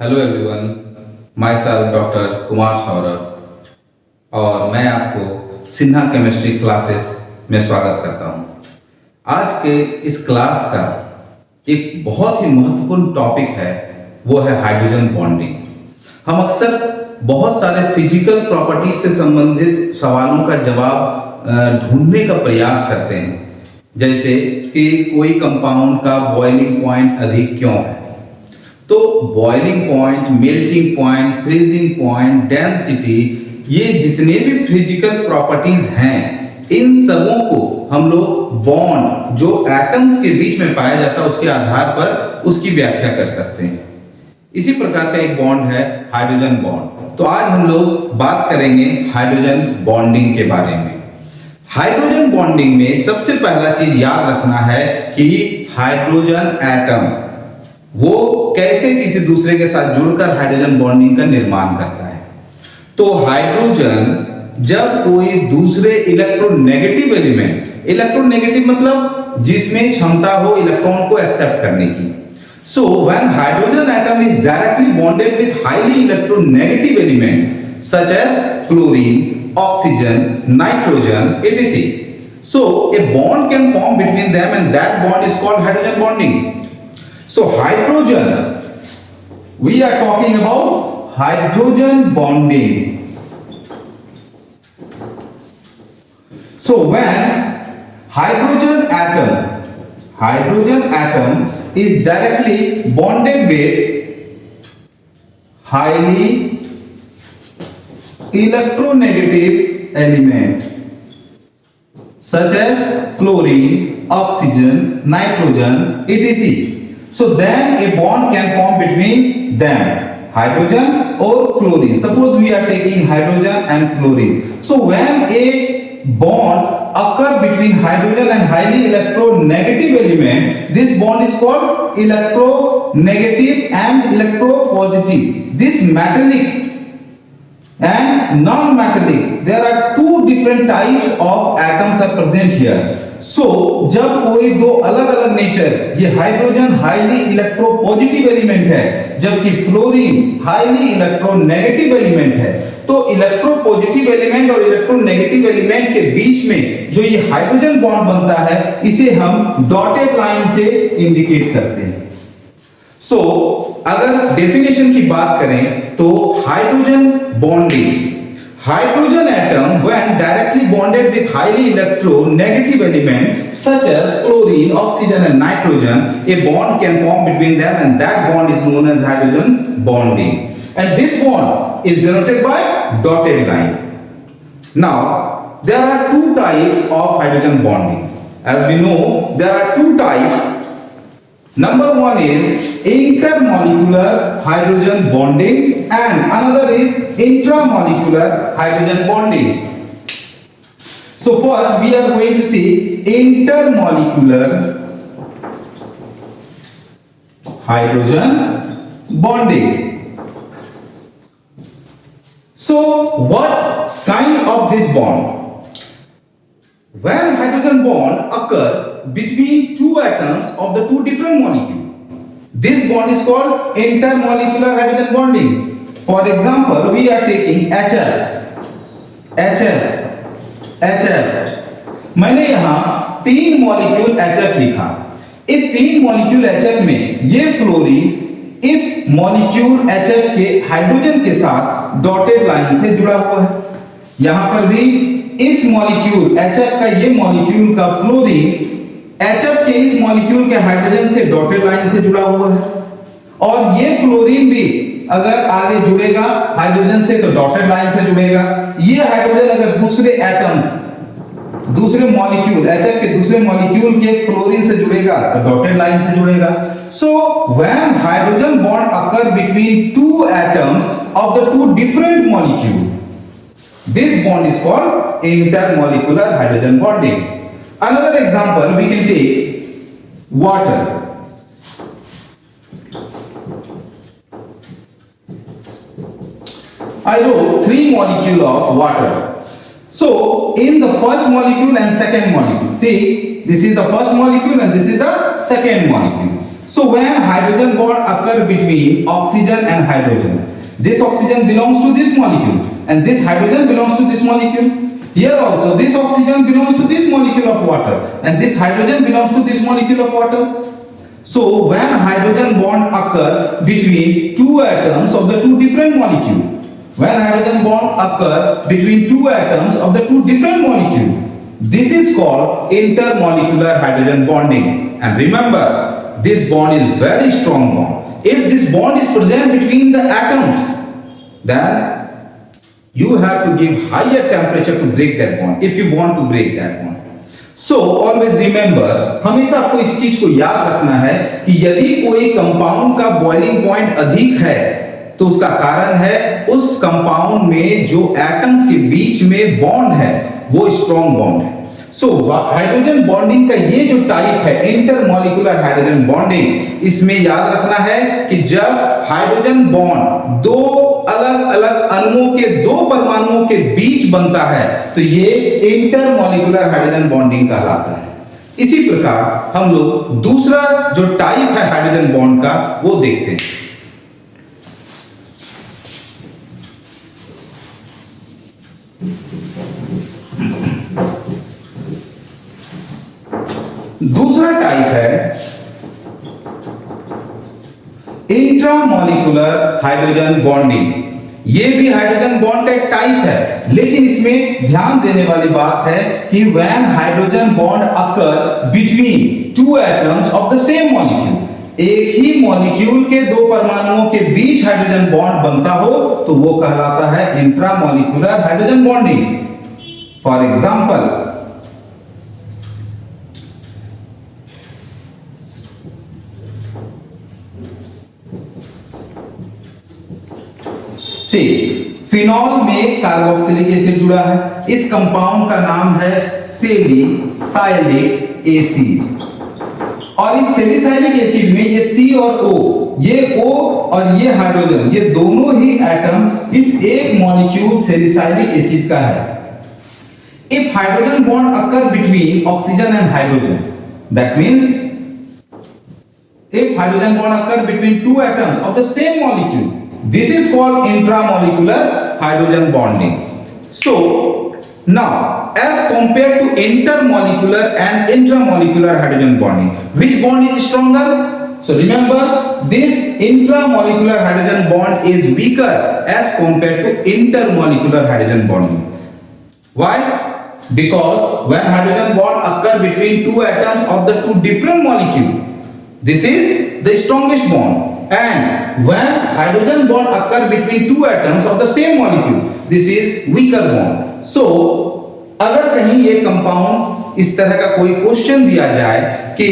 Hello everyone, my self doctor Kumar Saurabh और मैं आपको सिन्हा केमिस्ट्री क्लासेस में स्वागत करता हूं। आज के इस क्लास का एक बहुत ही महत्वपूर्ण टॉपिक है, वो है हाइड्रोजन बॉन्डिंग। हम अक्सर बहुत सारे फिजिकल प्रॉपर्टीज से संबंधित सवालों का जवाब ढूंढने का प्रयास करते हैं, जैसे कि कोई कंपाउंड का बॉइलिंग पॉइंट अधिक क्यों है। तो boiling point, melting point, freezing point, density, ये जितने भी फिजिकल प्रॉपर्टीज हैं, इन सबों को हम लोग बॉन्ड जो एटम्स के बीच में पाया जाता है उसके आधार पर उसकी व्याख्या कर सकते हैं। इसी प्रकार का एक बॉन्ड है हाइड्रोजन बॉन्ड। तो आज हम लोग बात करेंगे हाइड्रोजन बॉन्डिंग के बारे में। हाइड्रोजन बॉन्डिंग में सबसे पहला चीज याद रखना है कि हाइड्रोजन एटम वो कैसे किसी दूसरे के साथ जुड़कर हाइड्रोजन बॉन्डिंग का निर्माण करता है। तो हाइड्रोजन जब कोई दूसरे इलेक्ट्रोनेगेटिव एलिमेंट, इलेक्ट्रोनेगेटिव मतलब जिसमें क्षमता हो इलेक्ट्रॉन को एक्सेप्ट करने की, so when hydrogen atom is directly bonded with highly electronegative element such as fluorine, oxygen, nitrogen, etc, so a bond can form between them and that bond is called hydrogen bonding. So hydrogen, we are talking about hydrogen bonding. So when hydrogen atom is directly bonded with highly electronegative element such as fluorine, oxygen, nitrogen, etc, so then a bond can form between them, hydrogen or fluorine. Suppose we are taking hydrogen and fluorine. So when a bond occur between hydrogen and highly electronegative element, this bond is called electronegative and electropositive. This metallic and non-metallic, there are two different types of atoms are present here. So जब कोई दो अलग अलग nature, ये hydrogen highly electropositive element है जबकि fluorine highly electronegative element है, तो इलेक्ट्रोपॉजिटिव एलिमेंट और इलेक्ट्रोनेगेटिव एलिमेंट के बीच में जो ये हाइड्रोजन बॉन्ड बनता है इसे हम डॉटेड लाइन से इंडिकेट करते हैं। सो अगर डेफिनेशन की बात करें तो hydrogen bonding, hydrogen atom when directly bonded with highly electronegative element such as fluorine, oxygen and nitrogen, a bond can form between them and that bond is known as hydrogen bonding, and this bond is denoted by dotted line. Now there are two types of hydrogen bonding. As we know, there are two types. Number one is intermolecular hydrogen bonding and another is intramolecular hydrogen bonding. So first we are going to see intermolecular hydrogen bonding. So what kind of this bond? When hydrogen bond occur between two atoms of the two different molecules, this bond is called intermolecular hydrogen bonding. For example, we are taking HF. मैंने यहाँ तीन molecule HF लिखा। इस तीन molecule HF में ये fluorine इस molecule HF के हाइड्रोजन के साथ डॉटेड लाइन से जुड़ा हुआ है। यहाँ पर भी इस मॉलिक्यूल HF का ये मॉलिक्यूल का फ्लोरीन HF के इस मॉलिक्यूल के हाइड्रोजन से डॉटेड लाइन से जुड़ा हुआ है, और ये फ्लोरीन भी अगर आगे जुड़ेगा हाइड्रोजन से तो डॉटेड लाइन से जुड़ेगा। ये हाइड्रोजन अगर दूसरे एटम, दूसरे मॉलिक्यूल HF के दूसरे मॉलिक्यूल के फ्लोरीन से जुड़ेगा तो डॉटेड लाइन से जुड़ेगा। So when hydrogen bond occur between two atoms of the two different molecule, this bond is called intermolecular hydrogen bonding. Another example we can take water. I wrote three molecules of water. So in the first molecule and second molecule, see this is the first molecule and this is the second molecule. So when hydrogen bond occur between oxygen and hydrogen, this oxygen belongs to this molecule and this hydrogen belongs to this molecule. Here also this oxygen belongs to this molecule of water and this hydrogen belongs to this molecule of water. So when hydrogen bond occur between two atoms of the two different molecule, when hydrogen bond occur between two atoms of the two different molecule, this is called intermolecular hydrogen bonding. And remember, this bond is very strong bond. If this bond is present between the atoms, then you have to give higher temperature to break that bond if you want to break that bond. So always remember, हमेशा आपको इस चीज को याद रखना है कि यदि कोई कंपाउंड का बॉइलिंग पॉइंट अधिक है तो उसका कारण है उस कंपाउंड में जो एटम्स के बीच में बॉन्ड है वो स्ट्रॉन्ग बॉन्ड है. सो हाइड्रोजन बॉन्डिंग का ये जो टाइप है इंटरमॉलिक्यूलर हाइड्रोजन बॉन्डिंग, इसमें याद रखना है कि जब हाइड्रोजन बॉन्ड दो अलग अलग अणुओं के दो परमाणुओं के बीच बनता है तो ये इंटरमॉलिक्यूलर हाइड्रोजन बॉन्डिंग कहलाता है. इसी प्रकार हम लोग दूसरा जो टाइप है हाइड्रोजन बॉन्ड का वो देखते हैं. दूसरा टाइप है इंट्रामॉलिक्यूलर हाइड्रोजन बॉन्डिंग. ये भी हाइड्रोजन बॉन्ड का एक टाइप है, लेकिन इसमें ध्यान देने वाली बात है कि when hydrogen bond occur between two atoms of the same molecule, एक ही मॉलिक्यूल के दो परमाणुओं के बीच हाइड्रोजन बॉन्ड बनता हो तो वो कहलाता है intramolecular hydrogen bonding. For example, C phenol में कार्बोक्सिलिक एसिड जुड़ा है. इस कंपाउंड का नाम है सैलिसाइलिक एसिड. और इस सैलिसाइलिक एसिड में ये C और O, ये O और ये हाइड्रोजन, ये दोनों ही एटम इस एक मॉलिक्यूल सैलिसाइलिक एसिड का है. If hydrogen bond occur between oxygen and hydrogen, that means if hydrogen bond occur between two atoms of the same molecule, this is called intramolecular hydrogen bonding. So now as compared to intermolecular and intramolecular hydrogen bonding, which bond is stronger? So remember, this intramolecular hydrogen bond is weaker as compared to intermolecular hydrogen bonding. Why? Because when hydrogen bond occur between two atoms of the two different molecule, this is the strongest bond, and when hydrogen bond occur between two atoms of the same molecule, this is weaker bond. So अगर कहीं ये compound इस तरह का कोई question दिया जाए कि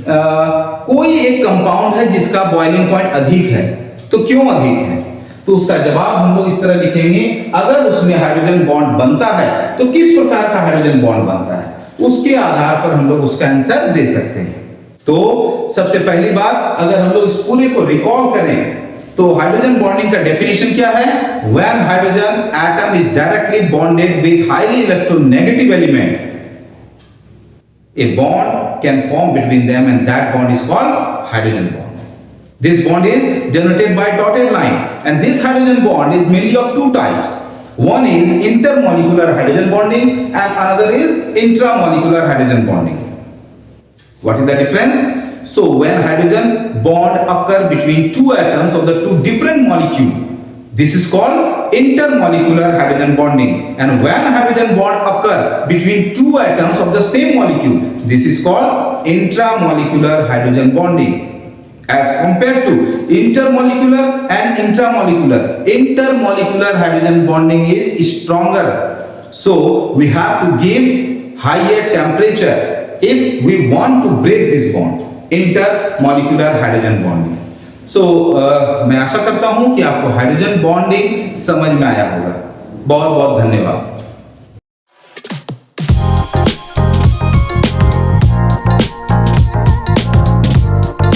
कोई एक कंपाउंड है जिसका बॉइलिंग पॉइंट अधिक है, तो क्यों अधिक है, तो उसका जवाब हम लोग इस तरह लिखेंगे, अगर उसमें हाइड्रोजन बॉन्ड बनता है तो किस प्रकार का हाइड्रोजन बॉन्ड बनता है, उसके आधार पर हम लोग उसका आंसर दे सकते हैं. तो सबसे पहली बात, अगर हम लोग इस पूरे को रिकॉल करें तो हाइड्रोजन बॉन्डिंग का डेफिनेशन क्या है? When hydrogen atom is directly bonded with highly electronegative element, a bond can form between them and that bond is called hydrogen bond. This bond is denoted by dotted line, and this hydrogen bond is mainly of two types. One is intermolecular hydrogen bonding and another is intramolecular hydrogen bonding. What is the difference? So when hydrogen bond occur between two atoms of the two different molecule, this is called intermolecular hydrogen bonding, and when hydrogen bond occur between two atoms of the same molecule, this is called intramolecular hydrogen bonding. As compared to intermolecular and intramolecular, intermolecular hydrogen bonding is stronger, so we have to give higher temperature if we want to break this bond, intermolecular hydrogen bonding. So मैं आशा करता हूं कि आपको hydrogen bonding समझ में आया होगा. बहुत बहुत धन्यवाद.